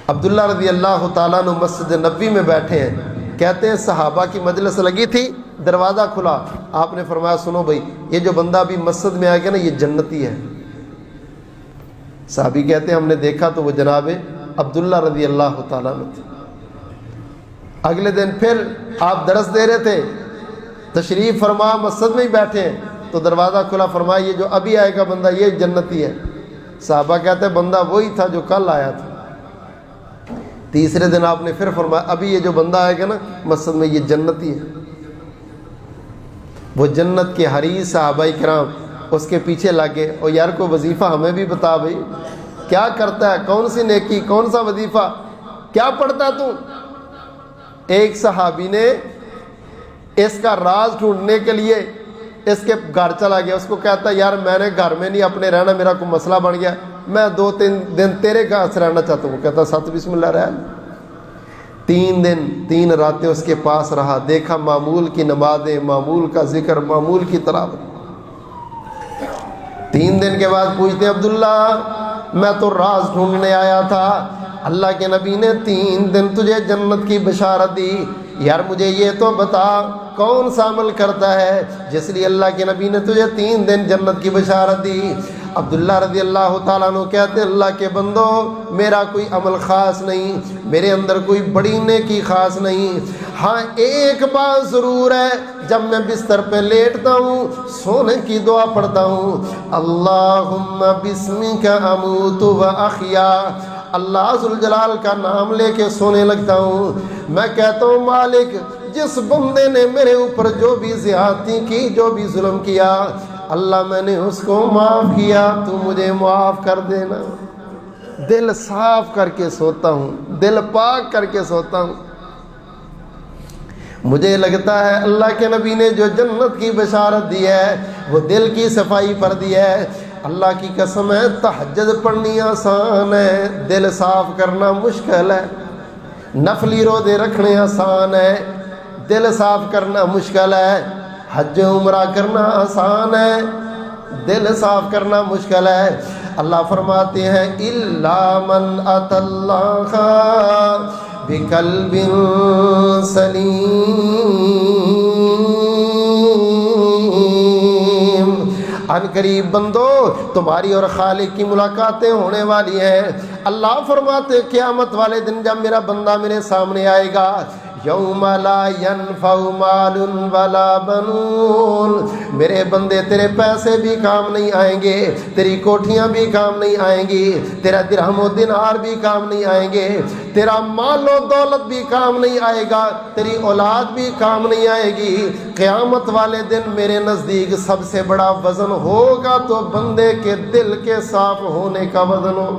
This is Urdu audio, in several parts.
عبداللہ رضی اللہ تعالیٰ عنہ مسجد نبوی میں بیٹھے ہیں، کہتے ہیں صحابہ کی مجلس لگی تھی، دروازہ کھلا، آپ نے فرمایا سنو بھائی، یہ جو بندہ ابھی مسجد میں آئے گا نا یہ جنتی ہے۔ صحابی کہتے ہیں ہم نے دیکھا تو وہ جناب عبداللہ رضی اللہ تعالیٰ عنہ تھے۔ اگلے دن پھر آپ درس دے رہے تھے، تشریف فرما مسجد میں ہی بیٹھے ہیں تو دروازہ کھلا، فرمایا یہ جو ابھی آئے گا بندہ یہ جنتی ہے۔ صحابہ کہتے ہیں بندہ وہی تھا جو کل آیا تھا۔ تیسرے دن آپ نے پھر فرمایا ابھی یہ جو بندہ آئے گا نا مسجد میں یہ جنتی ہے۔ وہ جنت کے حریص صحابہ کرام اس کے پیچھے لگے، اور یار کوئی وظیفہ ہمیں بھی بتا بھائی، کیا کرتا ہے، کون سی نیکی، کون سا وظیفہ، کیا پڑھتا تو؟ ایک صحابی نے اس کا راز ڈھونڈنے کے لیے اس کے گھر چلا گیا، اس کو کہتا یار میں نے گھر میں نہیں اپنے رہنا، میرا کوئی مسئلہ بن گیا، میں 2-3 دن تیرے گھر سے رہنا چاہتا ہوں۔ وہ کہتا ست بسم اللہ رہ۔ 3 دن 3 راتیں اس کے پاس رہا، دیکھا معمول کی نمازیں، معمول کا ذکر، معمول کی تلاوت۔ 3 دن کے بعد پوچھتے عبداللہ میں تو راز ڈھونڈنے آیا تھا، اللہ کے نبی نے 3 دن تجھے جنت کی بشارت دی، یار مجھے یہ تو بتا کون سا عمل کرتا ہے جس لیے اللہ کے نبی نے تجھے 3 دن جنت کی بشارت دی؟ عبداللہ رضی اللہ تعالیٰ عنہ کہتے اللہ کے بندو میرا کوئی عمل خاص نہیں، میرے اندر کوئی بڑی نیکی خاص نہیں، ہاں ایک بات ضرور ہے، جب میں بستر پہ لیٹتا ہوں سونے کی دعا پڑھتا ہوں، اللہم بسمک اموت و احیا، اللہ ذوالجلال کا نام لے کے سونے لگتا ہوں، میں کہتا ہوں مالک جس بندے نے میرے اوپر جو بھی زیادتی کی، جو بھی ظلم کیا، اللہ میں نے اس کو معاف کیا، تو مجھے معاف کر دینا۔ دل صاف کر کے سوتا ہوں، دل پاک کر کے سوتا ہوں۔ مجھے لگتا ہے اللہ کے نبی نے جو جنت کی بشارت دی ہے وہ دل کی صفائی پر دی ہے۔ اللہ کی قسم ہے تہجد پڑھنی آسان ہے، دل صاف کرنا مشکل ہے۔ نفلی روزے رکھنے آسان ہے، دل صاف کرنا مشکل ہے۔ حج عمرہ کرنا آسان ہے، دل صاف کرنا مشکل ہے۔ اللہ فرماتے ہیں الا من اتى اللہ بقلب سلیم، ان قریب بندو تمہاری اور خالق کی ملاقاتیں ہونے والی ہیں۔ اللہ فرماتے قیامت والے دن جب میرا بندہ میرے سامنے آئے گا، یوم لا ینفع مال ولا بنون، میرے بندے تیرے پیسے بھی کام نہیں آئیں گے، تیری کوٹھیاں بھی کام نہیں آئیں گی، تیرا درہم و دینار بھی کام نہیں آئیں گے، تیرا مال و دولت بھی کام نہیں آئے گا، تیری اولاد بھی کام نہیں آئے گی۔ قیامت والے دن میرے نزدیک سب سے بڑا وزن ہوگا تو بندے کے دل کے صاف ہونے کا وزن ہو۔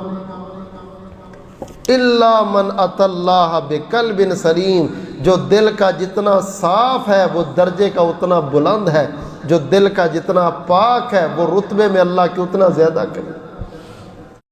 الا من اتى اللہ بقلب سلیم، جو دل کا جتنا صاف ہے وہ درجے کا اتنا بلند ہے، جو دل کا جتنا پاک ہے وہ رتبے میں اللہ کے اتنا زیادہ کرے۔